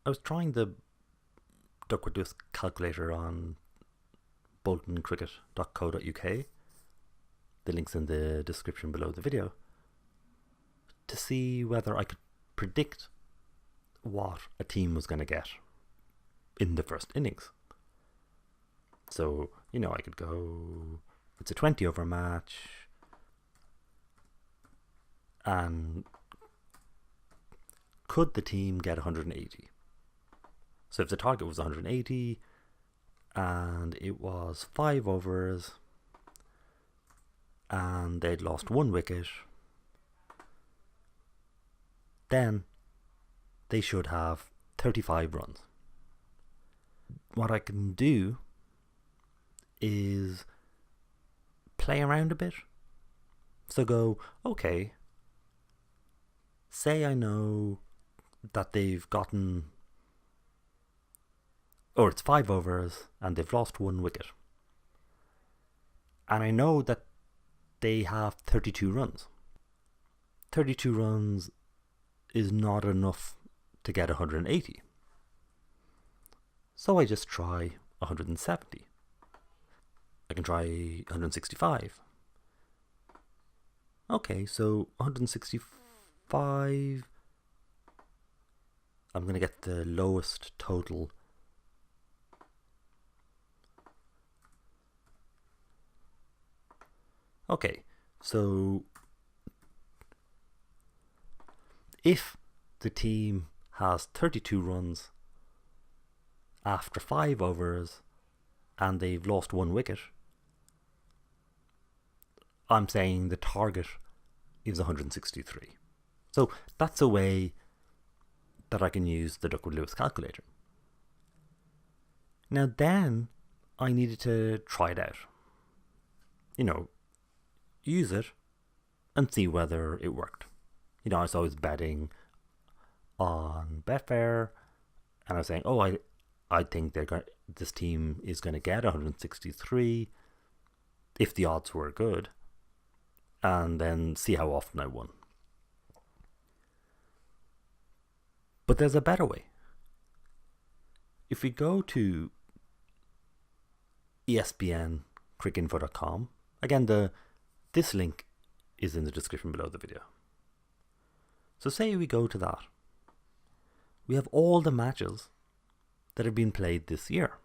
I was trying the Duckworth Lewis calculator on boltoncricket.co.uk. The link's in the description below the video, to see whether I could predict what a team was going to get in the first innings. So, I could go, it's a 20 over match, and could the team get 180? So if the target was 180 and it was 5 overs and they'd lost 1 wicket, then they should have 35 runs. What I can do is play around a bit. So go, okay, say I know that they've gotten, or it's 5 overs and they've lost 1 wicket. And I know that they have 32 runs. 32 runs is not enough to get 180. So I just try 170. I can try 165. Okay, so 165. I'm going to get the lowest total. Okay, so if the team has 32 runs after 5 overs and they've lost 1 wicket, I'm saying the target is 163. So that's a way that I can use the Duckworth Lewis calculator. Now then, I needed to try it out. Use it and see whether it worked. I was always betting on Betfair, and I was saying, I think this team is going to get 163 if the odds were good, and then see how often I won. But there's a better way. If we go to ESPNcricinfo.com, again, this link is in the description below the video. So say we go to that. We have all the matches that have been played this year.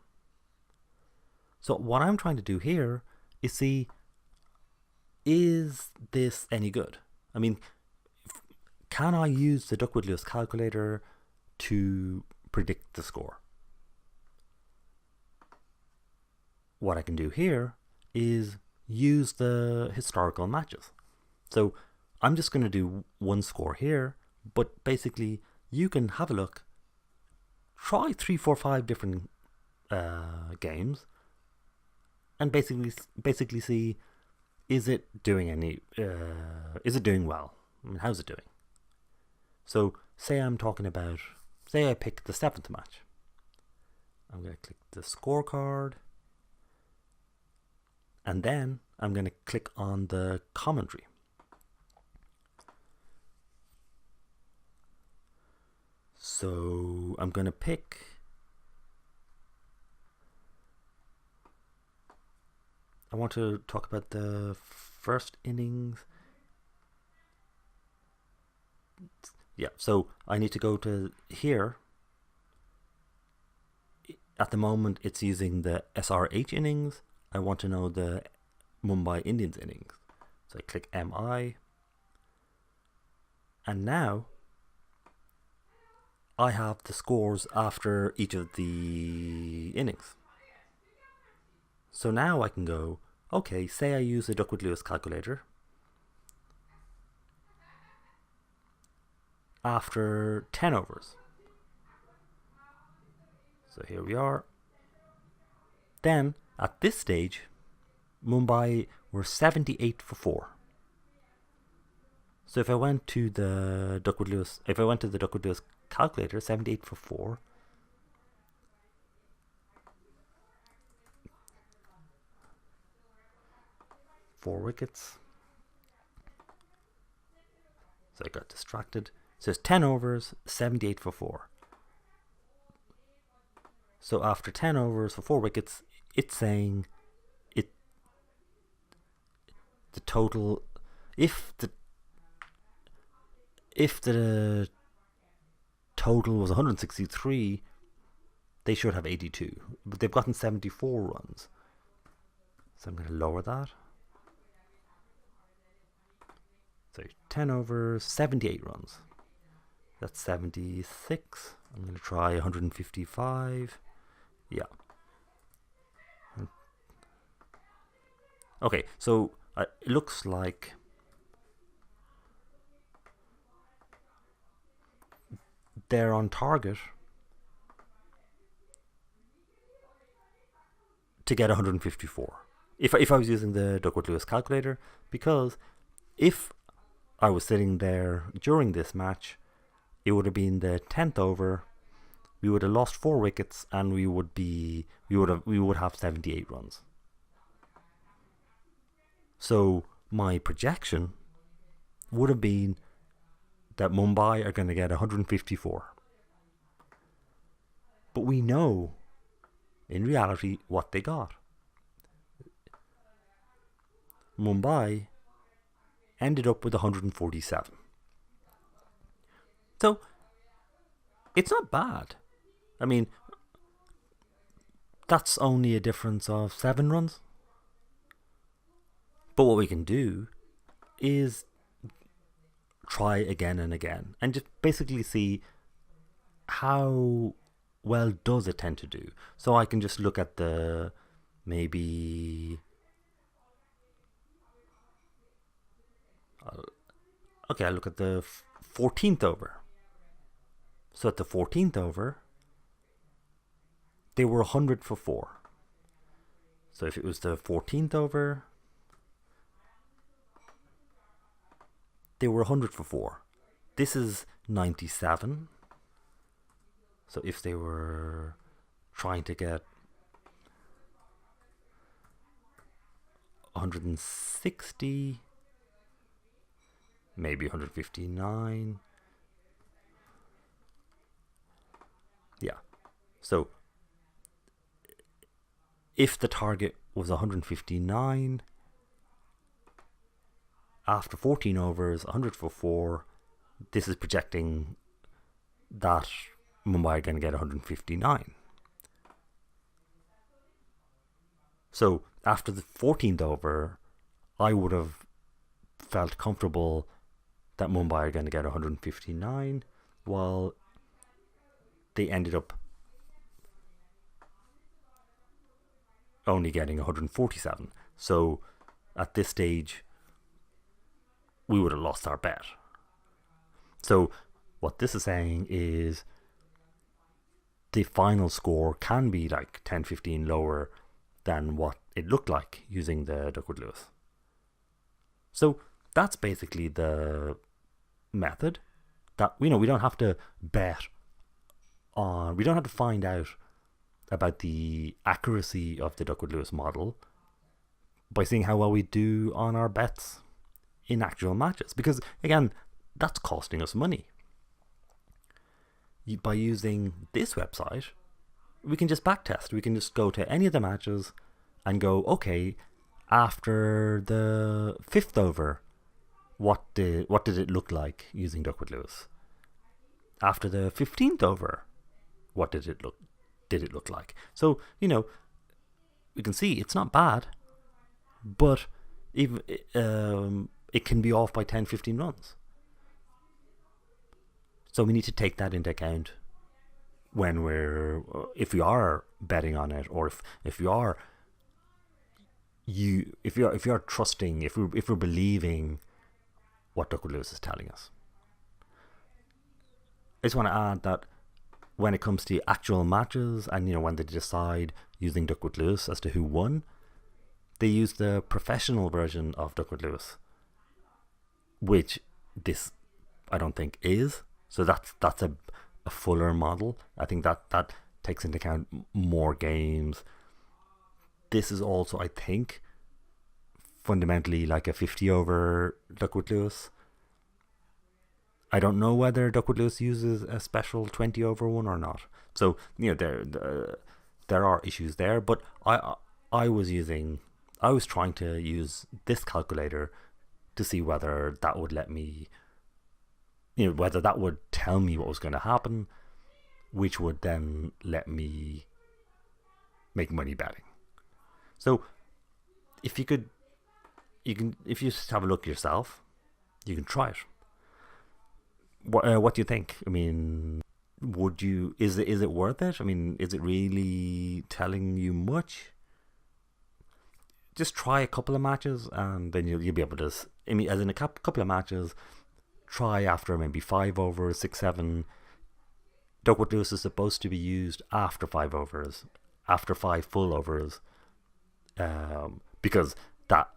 So what I'm trying to do here is see, is this any good? I mean, can I use the Duckworth Lewis calculator to predict the score? What I can do here is use the historical matches. So I'm just going to do one score here, but basically you can have a look, try 3, 4, 5 different games, and basically see, is it doing well? I mean, how's it doing? So say I pick the 7th match. I'm going to click the scorecard, and then I'm going to click on the commentary. So I'm going to pick, I want to talk about the first innings. Yeah, so I need to go to here. At the moment it's using the SRH innings. I want to know the Mumbai Indians innings. So I click MI. And now I have the scores after each of the innings. So now I can go, okay, say I use a Duckworth Lewis calculator. After 10 overs. So here we are. Then at this stage, Mumbai were 78 for 4. So if I went to the Duckworth Lewis calculator, 78 for 4. Four wickets. So I got distracted. It says 10 overs, 78 for 4. So after 10 overs for 4 wickets, it's saying the total, if the total was 163, they should have 82, but they've gotten 74 runs. So I'm going to lower that. So 10 overs, 78 runs. That's 76. I'm going to try 155. Yeah. Okay, so it looks like they're on target to get 154. If I was using the Duckworth-Lewis calculator, because if I was sitting there during this match, it would have been the 10th over, we would have lost 4 wickets, and we would have 78 runs. So my projection would have been that Mumbai are going to get 154. But we know, in reality, what they got. Mumbai ended up with 147. So, it's not bad. I mean, that's only a difference of 7 runs. But what we can do is try again and again and just basically see how well does it tend to do. So I can just look at the maybe okay, I look at the 14th over. So at the 14th over, they were 100 for 4. So if it was the 14th over, they were 100 for 4. This is 97. So if they were trying to get 160, maybe 159. Yeah. So if the target was 159, after 14 overs, 100 for 4, this is projecting that Mumbai are going to get 159. So after the 14th over, I would have felt comfortable that Mumbai are going to get 159, while they ended up only getting 147. So at this stage, we would have lost our bet. So what this is saying is the final score can be like 10-15 lower than what it looked like using the Duckworth-Lewis. So that's basically the method that we don't have to bet on, we don't have to find out about the accuracy of the Duckworth-Lewis model by seeing how well we do on our bets in actual matches, because again, that's costing us money. By using this website, we can just backtest. We can just go to any of the matches and go, okay, after the 5th over, what did it look like using Duckworth-Lewis? After the 15th over, what did it look like? So, we can see it's not bad, but even it can be off by 10-15 runs. So we need to take that into account when if we are betting on it, or if you are trusting, if we're believing what Duckworth-Lewis is telling us. I just want to add that when it comes to actual matches, and when they decide using Duckworth-Lewis as to who won, they use the professional version of Duckworth-Lewis, which this I don't think is. So that's a fuller model. I think that takes into account more games. This is also, I think, fundamentally like a 50 over Duckworth-Lewis. I don't know whether Duckworth Lewis uses a special 20/1 or not. So there are issues there. But I was trying to use this calculator to see whether that would let me, whether that would tell me what was going to happen, which would then let me make money betting. So if you just have a look yourself, you can try it. What do you think? I mean, is it worth it? I mean, is it really telling you much? Just try a couple of matches, and then you'll be able to. I mean, as in a couple of matches, try after maybe 5 overs, 6, 7. Duckworth Lewis is supposed to be used after 5 overs, after 5 full overs, because that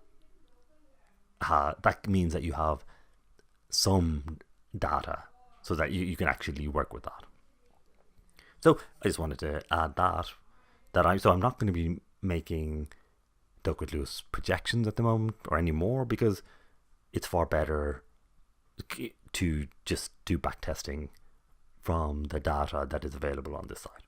means that you have some data so that you can actually work with that. So I just wanted to add that I'm not going to be making Duckworth Lewis projections at the moment or anymore, because it's far better to just do backtesting from the data that is available on this site.